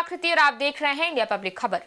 आकृति और आप देख रहे हैं इंडिया पब्लिक खबर।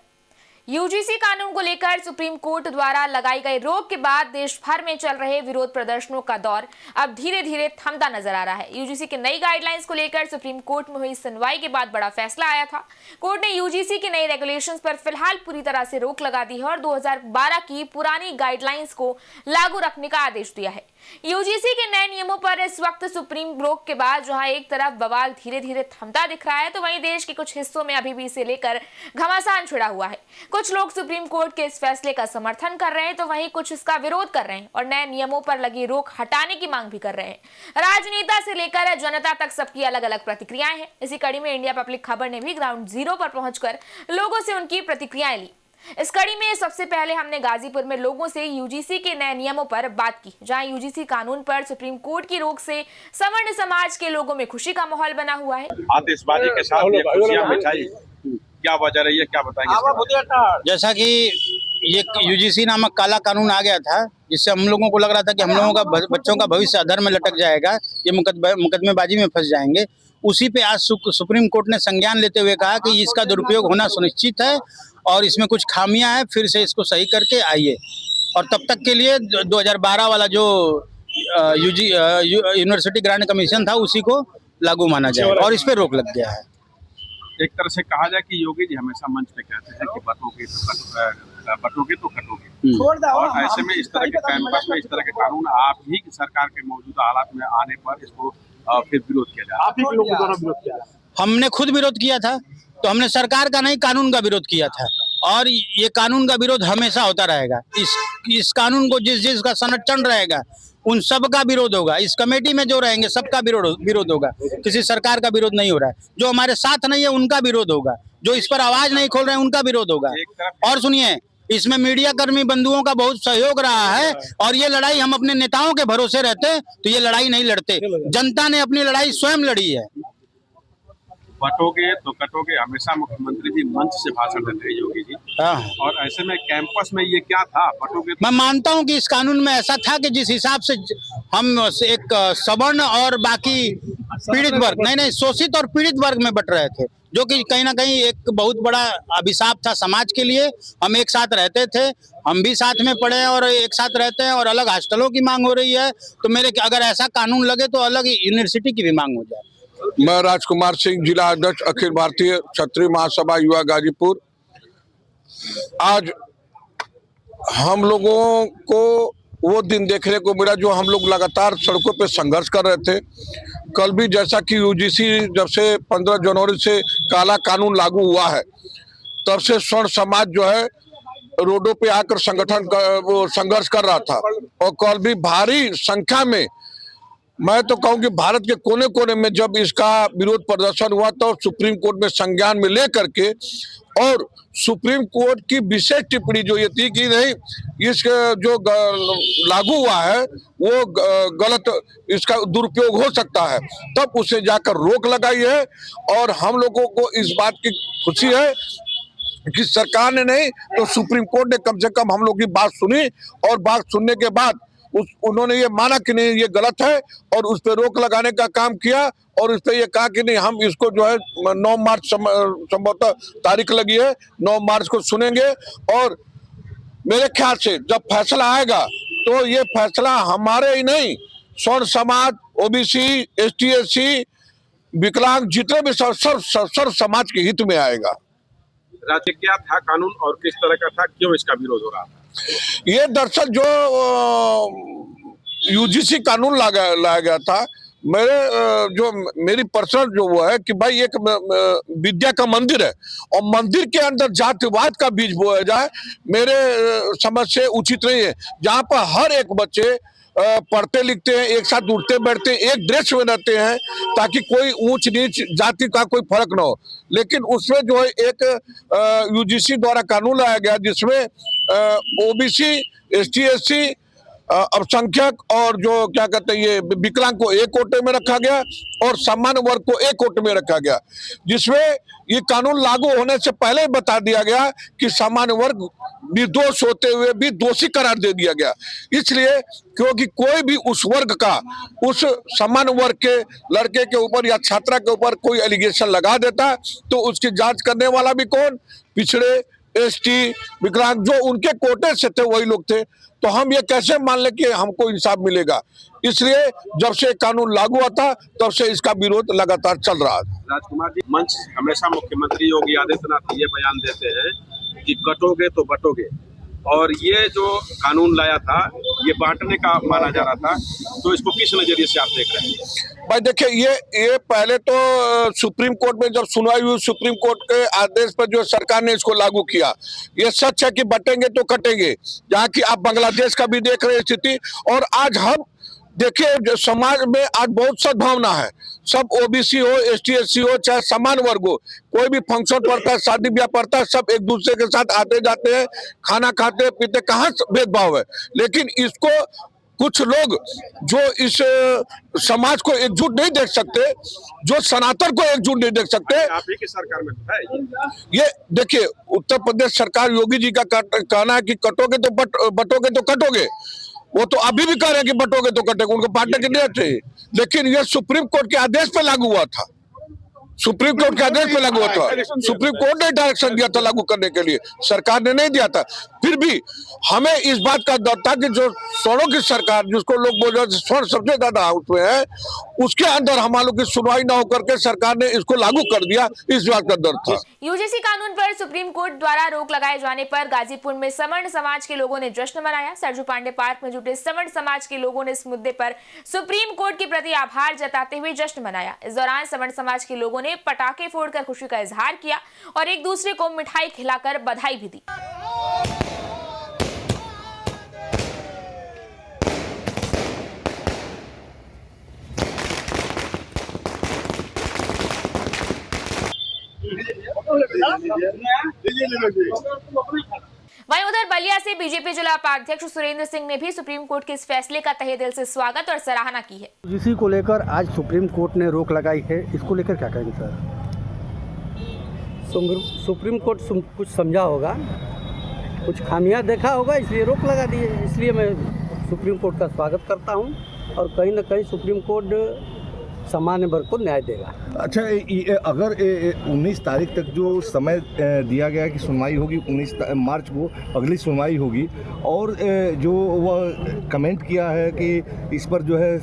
यूजीसी कानून को लेकर सुप्रीम कोर्ट द्वारा लगाई गई रोक के बाद देश भर में चल रहे विरोध प्रदर्शनों का दौर अब धीरे धीरे थमता नजर आ रहा है। यूजीसी की नई गाइडलाइंस को लेकर सुप्रीम कोर्ट में हुई सुनवाई के बाद बड़ा फैसला आया था। कोर्ट ने यूजीसी के नए रेगुलेशंस पर फिलहाल पूरी तरह से रोक लगा दी है और 2012 की पुरानी गाइडलाइंस को लागू रखने का आदेश दिया है। यूजीसी के नए नियमों पर इस वक्त सुप्रीम रोक के बाद जहां एक तरफ बवाल धीरे धीरे थमता दिख रहा है, तो वहीं देश के कुछ हिस्सों में अभी भी इसे लेकर घमासान छिड़ा हुआ है। कुछ लोग सुप्रीम कोर्ट के इस फैसले का समर्थन कर रहे हैं, तो वहीं कुछ इसका विरोध कर रहे हैं और नए नियमों पर लगी रोक हटाने की मांग भी कर रहे हैं। राजनेता से लेकर जनता तक सबकी अलग अलग प्रतिक्रियाएं हैं। इसी कड़ी में इंडिया पब्लिक खबर ने भी ग्राउंड जीरो पर पहुंचकर लोगों से उनकी प्रतिक्रियाएं ली। इस कड़ी में सबसे पहले हमने गाजीपुर में लोगों से यूजीसी के नए नियमों पर बात की, जहां यूजीसी कानून पर सुप्रीम कोर्ट की रोक से सवर्ण समाज के लोगों में खुशी का माहौल बना हुआ है। आतिशबाजी के साथ ये खुशियां मिठाई, क्या वजह रही है, क्या बताएंगे? जैसा कि ये यूजीसी नामक काला कानून आ गया था, जिससे हम लोगों को लग रहा था कि हम लोगों का बच्चों का भविष्य अधर में लटक जाएगा, ये मुकदमेबाजी में फंस जाएंगे। उसी पे आज सुप्रीम कोर्ट ने संज्ञान लेते हुए कहा कि इसका दुरुपयोग होना सुनिश्चित है और इसमें कुछ खामियां हैं, फिर से इसको सही करके आइए। और तब तक के लिए 2012 वाला जो यूनिवर्सिटी ग्रांट कमीशन था उसी को लागू माना जाए और इस पे रोक लग गया है। एक तरह से कहा जाए कि योगी जी हमेशा मंच पे कहते हैं कि बटोगे तो कटोगे, और ऐसे में इस तरह के कैंपस में इस तरह के कानून आप ही सरकार के मौजूदा हालात में आने पर इसको फिर विरोध किया जाए। आप ही लोगों द्वारा विरोध किया, हमने खुद विरोध किया था, तो हमने सरकार का नहीं कानून का विरोध किया था और ये कानून का विरोध हमेशा होता रहेगा। इस कानून को जिसका संरक्षण रहेगा उन सब का विरोध होगा। इस कमेटी में जो रहेंगे सबका विरोध होगा। किसी सरकार का विरोध नहीं हो रहा है। जो हमारे साथ नहीं है उनका विरोध होगा, जो इस पर आवाज नहीं खोल रहे हैं उनका विरोध होगा। और सुनिए, इसमें मीडिया कर्मी बंधुओं का बहुत सहयोग रहा है और ये लड़ाई हम अपने नेताओं के भरोसे रहते तो ये लड़ाई नहीं लड़ते। जनता ने अपनी लड़ाई स्वयं लड़ी है। बटोगे तो कटोगे, हमेशा मुख्यमंत्री जी मंच से भाषण देते हैं योगी जी। और ऐसे में कैंपस में ये क्या था, बटोगे? मैं मानता हूं कि इस कानून में ऐसा था कि जिस हिसाब से हम एक सवर्ण और बाकी पीड़ित वर्ग, नहीं शोषित और पीड़ित वर्ग में बट रहे थे, जो कि कहीं ना कहीं एक बहुत बड़ा अभिशाप था समाज के लिए। हम एक साथ रहते थे, हम भी साथ में पढ़े और एक साथ रहते हैं और अलग हॉस्टलों की मांग हो रही है, तो मेरे अगर ऐसा कानून लगे तो अलग यूनिवर्सिटी की भी मांग हो जाए। मैं राजकुमार सिंह, जिला अध्यक्ष अखिल भारतीय क्षत्रिय महासभा युवा गाजीपुर। आज हम लोगों को वो दिन देखने को मिला जो हम लोग लगातार सड़कों पे संघर्ष कर रहे थे। कल भी जैसा कि यूजीसी जब से 15 जनवरी से काला कानून लागू हुआ है, तब से स्वर्ण समाज जो है रोडों पे आकर संघर्ष कर रहा था और कल भी भारी संख्या में, मैं तो कहूं कि भारत के कोने कोने में जब इसका विरोध प्रदर्शन हुआ तो सुप्रीम कोर्ट में संज्ञान में ले करके, और सुप्रीम कोर्ट की विशेष टिप्पणी जो ये थी कि नहीं, इस जो लागू हुआ है वो गलत, इसका दुरुपयोग हो सकता है, तब उसे जाकर रोक लगाई है। और हम लोगों को इस बात की खुशी है कि सरकार ने नहीं तो सुप्रीम कोर्ट ने कम से कम हम लोग की बात सुनी और बात सुनने के बाद उन्होंने ये माना कि नहीं ये गलत है और उस पर रोक लगाने का काम किया और उस पर ये कहा कि नहीं हम इसको जो है 9 मार्च संभवतः तारीख लगी है, 9 मार्च को सुनेंगे। और मेरे ख्याल से जब फैसला आएगा तो ये फैसला हमारे ही नहीं, स्वर्ण समाज, ओबीसी, एसटी, एससी, विकलांग, जितने भी सर्व समाज के हित में आएगा। राज्य क्या था कानून और किस तरह का था, क्यों इसका विरोध हो रहा था? ये दरअसल जो यूजीसी कानून लाया गया था, मेरी पर्सनल जो वो है कि भाई एक विद्या का मंदिर है और मंदिर के अंदर जातिवाद का बीज बोया जाए, मेरे समझ से उचित नहीं है। जहाँ पर हर एक बच्चे पढ़ते लिखते हैं, एक साथ उठते बैठते हैं, एक ड्रेस में रहते हैं, ताकि कोई ऊंच नीच जाति का कोई फर्क ना हो। लेकिन उसमें जो है एक यूजीसी द्वारा कानून लाया गया जिसमें ओबीसी, एसटी, एससी, अल्पसंख्यक और जो क्या कहते हैं ये विकलांग को एक कोटे में रखा गया और सामान्य वर्ग को एक कोटे में रखा गया, जिसमें ये कानून लागू होने से पहले ही बता दिया गया कि सामान्य वर्ग निर्दोष होते हुए भी दोषी करार दे दिया गया। इसलिए क्योंकि कोई भी उस वर्ग का उस सामान्य वर्ग के लड़के के ऊपर या छात्रा के ऊपर कोई एलिगेशन लगा देता तो उसकी जांच करने वाला भी कौन, पिछड़े, एसटी, विकलांग जो उनके कोटे से थे वही लोग थे। तो हम ये कैसे मान ले कि हमको इंसाफ मिलेगा। इसलिए जब से कानून लागू हुआ था तब से इसका विरोध लगातार चल रहा है। राजकुमार जी, मंच हमेशा मुख्यमंत्री योगी आदित्यनाथ ये बयान देते हैं कि कटोगे तो बटोगे, और ये जो कानून लाया था ये बांटने का माना जा रहा था, तो इसको किस नजरिए से आप देख रहे हैं? भाई देखिए, ये पहले तो सुप्रीम कोर्ट में जब सुनवाई हुई, सुप्रीम कोर्ट के आदेश पर जो सरकार ने इसको लागू किया। ये सच है कि बटेंगे तो कटेंगे, जहाँ की आप बांग्लादेश का भी देख रहे स्थिति। और आज हम देखिए समाज में आज बहुत सद्भावना है, सब ओबीसी हो, एसटी एससी हो, चाहे सामान्य वर्ग हो, कोई भी फंक्शन पड़ता है, शादी ब्याह पड़ता है, सब एक दूसरे के साथ आते जाते हैं, खाना खाते पीते, कहाँ भेदभाव है। लेकिन इसको कुछ लोग जो इस समाज को एकजुट नहीं देख सकते, जो सनातन को एकजुट नहीं देख सकते, आप ही की सरकार में है ये देखिए उत्तर प्रदेश सरकार योगी जी का कहना है कि कटोगे तो बटोगे तो कटोगे। वो तो अभी भी कह रहे हैं कि बटोगे तो कटेगा, उनको बांटने के लिए चाहिए। लेकिन ये सुप्रीम कोर्ट के आदेश पे लागू हुआ था, सुप्रीम कोर्ट के आदेश पे लागू हुआ था। सुप्रीम कोर्ट ने डायरेक्शन दिया था लागू करने के लिए, सरकार ने नहीं दिया था। फिर भी हमें इस बात का डर था कि जो स्वर्णों की सरकार, जिसको लोग बोल रहे स्वर्ण सबसे ज्यादा उसमें है, उसके अंदर हमारे लोग की सुनवाई न होकर के सरकार ने इसको लागू कर दिया, इस बात का डर था। यूजीसी कानून पर सुप्रीम कोर्ट द्वारा रोक लगाए जाने पर गाजीपुर में सवर्ण समाज के लोगों ने जश्न मनाया। सरजू पांडे पार्क में जुटे सवर्ण समाज के लोगों ने इस मुद्दे पर सुप्रीम कोर्ट के प्रति आभार जताते हुए जश्न मनाया। इस दौरान सवर्ण समाज के लोगों ने पटाखे फोड़कर खुशी का इजहार किया और एक दूसरे को मिठाई खिलाकर बधाई भी दी। वहीं उधर बलिया से बीजेपी जिला उपाध्यक्ष सुरेंद्र सिंह ने भी सुप्रीम कोर्ट के इस फैसले का तहे दिल से स्वागत और सराहना की है। इसी को लेकर आज सुप्रीम कोर्ट ने रोक लगाई है, इसको लेकर क्या कहेंगे सर? सुप्रीम कोर्ट कुछ समझा होगा, कुछ खामियां देखा होगा, इसलिए रोक लगा दी है। इसलिए मैं सुप्रीम कोर्ट का स्वागत करता हूं और कहीं ना कहीं सुप्रीम कोर्ट सामान्य वर्ग को न्याय देगा। अच्छा, अगर 19 तारीख तक जो समय दिया गया है कि सुनवाई होगी, 19 मार्च को अगली सुनवाई होगी, और जो वह कमेंट किया है कि इस पर जो है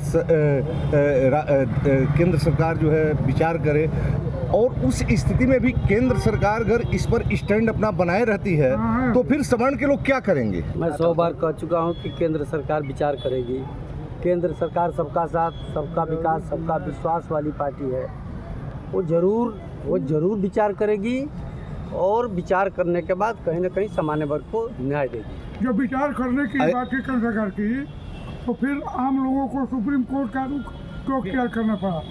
केंद्र सरकार जो है विचार करे, और उस स्थिति में भी केंद्र सरकार अगर इस पर स्टैंड अपना बनाए रहती है तो फिर सवर्ण के लोग क्या करेंगे? मैं 100 बार कह चुका हूं कि केंद्र सरकार विचार करेगी। केंद्र सरकार सबका साथ, सबका विकास, सबका विश्वास वाली पार्टी है। वो जरूर विचार करेगी और विचार करने के बाद कहीं ना कहीं सामान्य वर्ग को न्याय देगी। जब विचार करने की बात है केंद्र सरकार की, तो फिर आम लोगों को सुप्रीम कोर्ट का रुख क्यों इख्तियार करना पड़ा?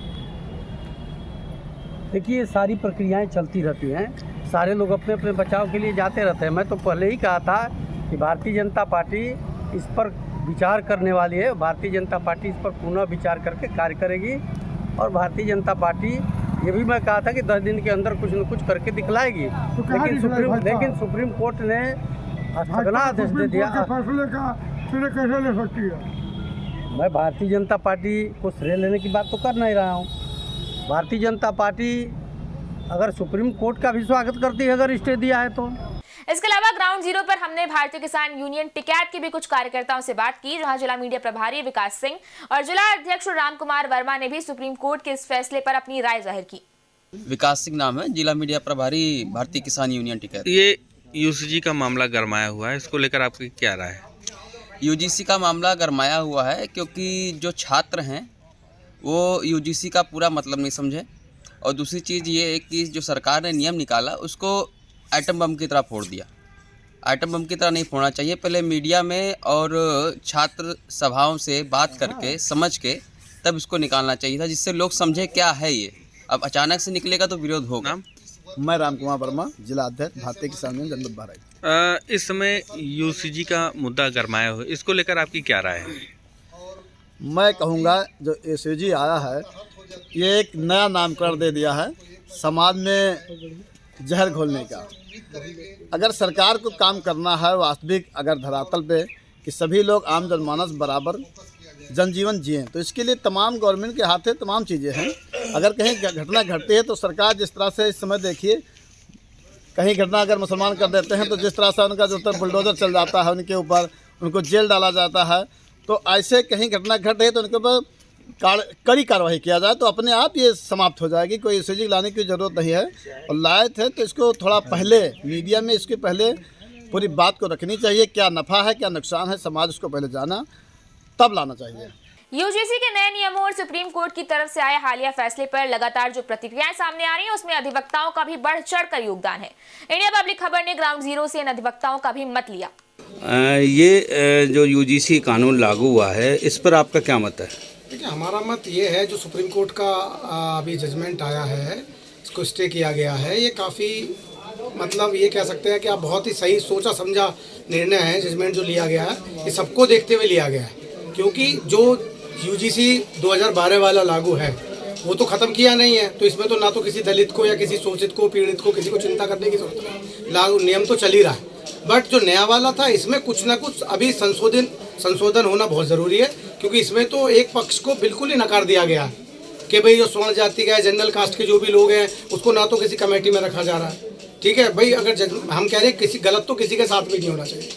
देखिए, सारी प्रक्रियाएं चलती रहती हैं, सारे लोग अपने अपने बचाव के लिए जाते रहते हैं। मैं तो पहले ही कहा था कि भारतीय जनता पार्टी इस पर विचार करने वाली है। भारतीय जनता पार्टी इस पर पुनः विचार करके कार्य करेगी और भारतीय जनता पार्टी, ये भी मैं कहा था कि 10 दिन के अंदर कुछ न कुछ करके दिखलाएगी। लेकिन सुप्रीम कोर्ट ने स्थगनादेश दे दिया। फैसले का श्रेय कैसे ले सकती है? मैं भारतीय जनता पार्टी को श्रेय लेने की बात तो कर नहीं रहा हूँ। भारतीय जनता पार्टी अगर सुप्रीम कोर्ट का भी स्वागत करती है अगर स्टे दिया है तो। इसके अलावा ग्राउंड जीरो पर हमने भारतीय किसान यूनियन टिकैत के भी कुछ कार्यकर्ताओं से बात की, जहां जिला मीडिया प्रभारी विकास सिंह और जिला अध्यक्ष राम कुमार वर्मा ने भी सुप्रीम कोर्ट के इस फैसले पर अपनी राय जाहिर की। विकास सिंह नाम है, जिला मीडिया प्रभारी भारतीय किसान यूनियन टिकैत। ये यूजीसी का मामला गरमाया हुआ है, इसको लेकर आपकी क्या राय है? यूजीसी का मामला गरमाया हुआ है क्योंकि जो छात्र हैं वो यूजीसी का पूरा मतलब नहीं समझे, और दूसरी चीज़ ये है कि जो सरकार ने नियम निकाला उसको आइटम बम की तरह फोड़ दिया। आइटम बम की तरह नहीं फोड़ना चाहिए, पहले मीडिया में और छात्र सभाओं से बात करके समझ के तब इसको निकालना चाहिए था, जिससे लोग समझे क्या है ये। अब अचानक से निकलेगा तो विरोध होगा। मैं राम कुमार वर्मा, जिला अध्यक्ष भारतीय किसान यूनियन जनपद बहराइच। इस समय यूसीजी का मुद्दा गरमाया हुआ है, इसको लेकर आपकी क्या राय है? मैं कहूँगा जो एसयूजी आया है ये एक नया नामकरण दे दिया है समाज में जहर घोलने का। अगर सरकार को काम करना है वास्तविक अगर धरातल पे कि सभी लोग आम जनमानस बराबर जनजीवन जिएं, तो इसके लिए तमाम गवर्नमेंट के हाथ है, तमाम चीज़ें हैं। अगर कहीं घटना घटती है तो सरकार जिस तरह से इस समय देखिए कहीं घटना अगर मुसलमान कर देते हैं तो जिस तरह से उनका जो बुलडोजर चल जाता है उनके ऊपर, उनको जेल डाला जाता है। तो ऐसे कहीं घटना घट रही तो उनके ऊपर कड़ी कार्रवाई किया जाए तो अपने आप ये समाप्त हो जाएगी। कोई एसयूजी लाने की ज़रूरत नहीं है, और लाए थे तो इसको थोड़ा पहले मीडिया में इसके पहले पूरी बात को रखनी चाहिए, क्या नफ़ा है क्या नुकसान है, समाज उसको पहले जाना तब लाना चाहिए। यूजीसी के नए नियमों और सुप्रीम कोर्ट की तरफ से आए हालिया फैसले पर लगातार जो प्रतिक्रियाएं सामने आ रही हैं उसमें अधिवक्ताओं का भी बढ़ चढ़कर योगदान है। इंडिया पब्लिक खबर ने ग्राउंड जीरो से इन अधिवक्ताओं का भी मत लिया। ये जो यूजीसी कानून लागू हुआ है इस पर आपका क्या मत है? देखिए, हमारा मत ये है जो सुप्रीम कोर्ट का अभी जजमेंट आया है, इसको स्टे किया गया है, ये काफ़ी मतलब ये कह सकते हैं कि आप बहुत ही सही सोचा समझा निर्णय है। जजमेंट जो लिया गया है ये सबको देखते हुए लिया गया है, क्योंकि जो यूजीसी 2012 वाला लागू है वो तो ख़त्म किया नहीं है, तो इसमें तो ना तो किसी दलित को या किसी शोषित को पीड़ित को किसी को चिंता करने की जरूरत नहीं, लागू नियम तो चल ही रहा है। बट जो नया वाला था इसमें कुछ ना कुछ अभी संशोधन होना बहुत ज़रूरी है, क्योंकि इसमें तो एक पक्ष को बिल्कुल ही नकार दिया गया है कि भाई जो स्वर्ण जाति का जनरल कास्ट के जो भी लोग हैं उसको ना तो किसी कमेटी में रखा जा रहा है। ठीक है भाई, अगर हम कह रहे हैं किसी गलत तो किसी के साथ भी नहीं होना चाहिए,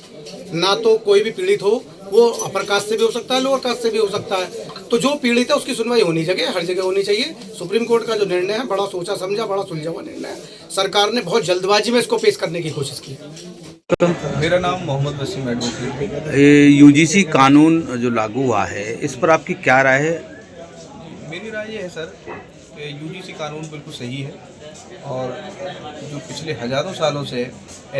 ना तो कोई भी पीड़ित हो, वो अपर कास्ट से भी हो सकता है, लोअर कास्ट से भी हो सकता है। तो जो पीड़ित है उसकी सुनवाई होनी चाहिए, हर जगह होनी चाहिए। सुप्रीम कोर्ट का जो निर्णय है बड़ा सोचा समझा, बड़ा सुलझा हुआ निर्णय है। सरकार ने बहुत जल्दबाजी में इसको पेश करने की कोशिश की। मेरा नाम मोहम्मद वसीम एडवोकेट। यूजीसी कानून जो लागू हुआ है इस पर आपकी क्या राय है? मेरी राय ये है सर कि यूजीसी कानून बिल्कुल सही है, और जो पिछले हज़ारों सालों से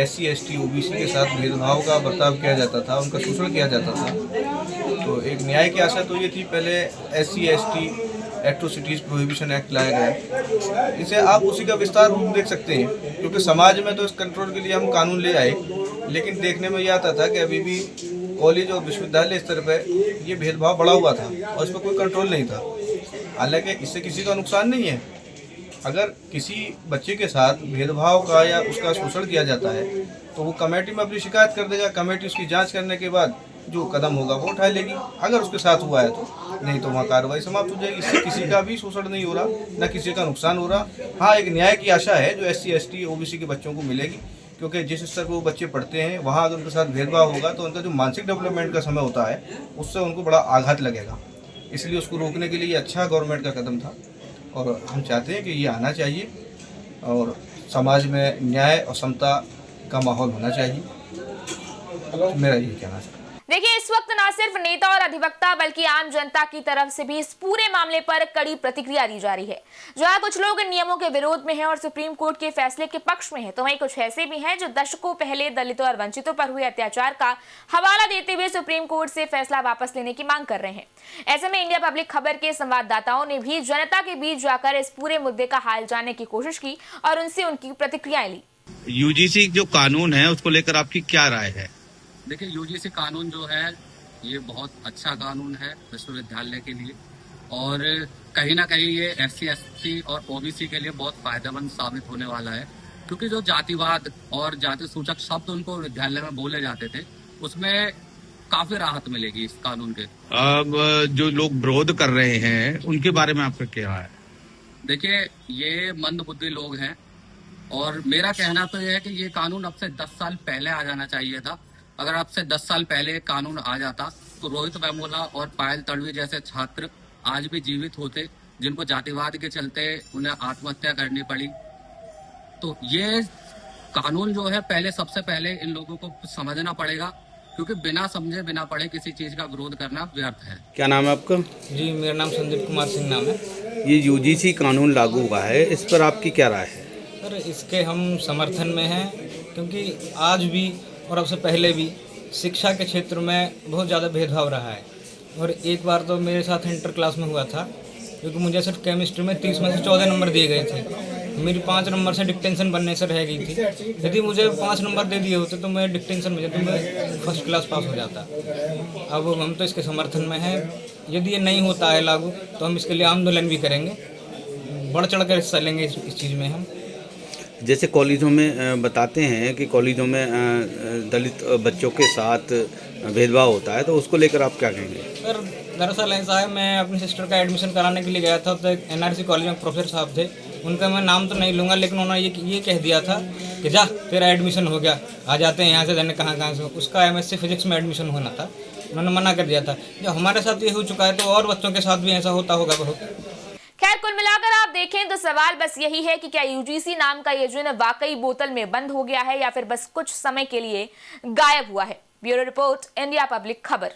SC ST OBC के साथ भेदभाव का बर्ताव किया जाता था, उनका शोषण किया जाता था, तो एक न्याय की आशा तो ये थी। पहले SC ST atrocities prohibition act लाया गया, इसे आप उसी का विस्तार रूप देख सकते हैं, क्योंकि समाज में तो इस कंट्रोल के लिए हम कानून ले आए, लेकिन देखने में यह आता था कि अभी भी कॉलेज और विश्वविद्यालय स्तर पर ये भेदभाव बढ़ा हुआ था और इस पर कोई कंट्रोल नहीं था। हालांकि इससे किसी का नुकसान नहीं है। अगर किसी बच्चे के साथ भेदभाव का या उसका शोषण किया जाता है तो वो कमेटी में अपनी शिकायत कर देगा, कमेटी उसकी जांच करने के बाद जो कदम होगा वो उठा लेगी, अगर उसके साथ हुआ है तो, नहीं तो वहाँ कार्रवाई समाप्त हो जाएगी। इससे किसी का भी शोषण नहीं हो रहा, ना किसी का नुकसान हो रहा। हाँ, एक न्याय की आशा है जो SC ST OBC के बच्चों को मिलेगी, क्योंकि जिस स्तर पर वो बच्चे पढ़ते हैं वहाँ अगर उनके साथ भेदभाव होगा तो उनका जो मानसिक डेवलपमेंट का समय होता है उससे उनको बड़ा आघात लगेगा। इसलिए उसको रोकने के लिए ये अच्छा गवर्नमेंट का कदम था, और हम चाहते हैं कि ये आना चाहिए और समाज में न्याय और समता का माहौल होना चाहिए। मेरा यही कहना है। देखिए, इस वक्त न सिर्फ नेता और अधिवक्ता बल्कि आम जनता की तरफ से भी इस पूरे मामले पर कड़ी प्रतिक्रिया दी जा रही है। जहां कुछ लोग इन नियमों के विरोध में हैं और सुप्रीम कोर्ट के फैसले के पक्ष में हैं, तो वहीं कुछ ऐसे भी हैं जो दशकों पहले दलितों और वंचितों पर हुए अत्याचार का हवाला देते हुए सुप्रीम कोर्ट से फैसला वापस लेने की मांग कर रहे हैं। ऐसे में इंडिया पब्लिक खबर के संवाददाताओं ने भी जनता के बीच जाकर इस पूरे मुद्दे का हाल जानने की कोशिश की और उनसे उनकी प्रतिक्रियाएं ली। यूजीसी जो कानून है उसको लेकर आपकी क्या राय है? देखिए, यूजीसी कानून जो है ये बहुत अच्छा कानून है विश्वविद्यालय के लिए, और कहीं ना कहीं ये SC ST और OBC के लिए बहुत फायदेमंद साबित होने वाला है, क्योंकि जो जातिवाद और जाति सूचक शब्द उनको विद्यालय में बोले जाते थे उसमें काफी राहत मिलेगी इस कानून के। अब जो लोग विरोध कर रहे हैं उनके बारे में आपका क्या है? देखिए, ये मंदबुद्धि लोग हैं, और मेरा कहना तो यह है कि ये कानून अब से 10 साल पहले आ जाना चाहिए था। अगर अब से 10 साल पहले कानून आ जाता तो रोहित वेमुला और पायल तड़वी जैसे छात्र आज भी जीवित होते, जिनको जातिवाद के चलते उन्हें आत्महत्या करनी पड़ी। तो ये कानून जो है सबसे पहले इन लोगों को समझना पड़ेगा, क्योंकि बिना समझे बिना पढ़े किसी चीज का विरोध करना व्यर्थ है। क्या नाम है आपका? जी, मेरा नाम संदीप कुमार सिंह नाम है। ये यूजीसी कानून लागू हुआ है, इस पर आपकी क्या राय है? सर, इसके हम समर्थन में हैं, क्योंकि आज भी और अब से पहले भी शिक्षा के क्षेत्र में बहुत ज़्यादा भेदभाव रहा है। और एक बार तो मेरे साथ इंटर क्लास में हुआ था, क्योंकि मुझे सिर्फ केमिस्ट्री में 30 में से 14 नंबर दिए गए थे, मेरी 5 नंबर से डिक्टेंशन बनने से रह गई थी। यदि मुझे 5 नंबर दे दिए होते तो मैं डिक्टेंशन में तो मैं फर्स्ट क्लास पास हो जाता। अब हम तो इसके समर्थन में हैं। यदि ये नहीं होता है लागू तो हम इसके लिए आंदोलन भी करेंगे, बढ़ चढ़ कर हिस्सा लेंगे इस चीज़ में हम। जैसे कॉलेजों में बताते हैं कि कॉलेजों में दलित बच्चों के साथ भेदभाव होता है, तो उसको लेकर आप क्या कहेंगे? सर दरअसल ऐसा है, मैं अपनी सिस्टर का एडमिशन कराने के लिए गया था तो एक NRC कॉलेज में प्रोफेसर साहब थे, उनका मैं नाम तो नहीं लूँगा, लेकिन उन्होंने ये कह दिया था कि जा तेरा एडमिशन हो गया, आ जाते हैं यहाँ से, जाने कहाँ से। उसका MSc फिजिक्स में एडमिशन होना था, उन्होंने मना कर दिया था। जब हमारे साथ ये हो चुका है तो और बच्चों के साथ भी ऐसा होता होगा बहुत। खैर कुल मिलाकर आप देखें तो सवाल बस यही है कि क्या UGC नाम का ये जुर्म वाकई बोतल में बंद हो गया है या फिर बस कुछ समय के लिए गायब हुआ है। ब्यूरो रिपोर्ट, इंडिया पब्लिक खबर।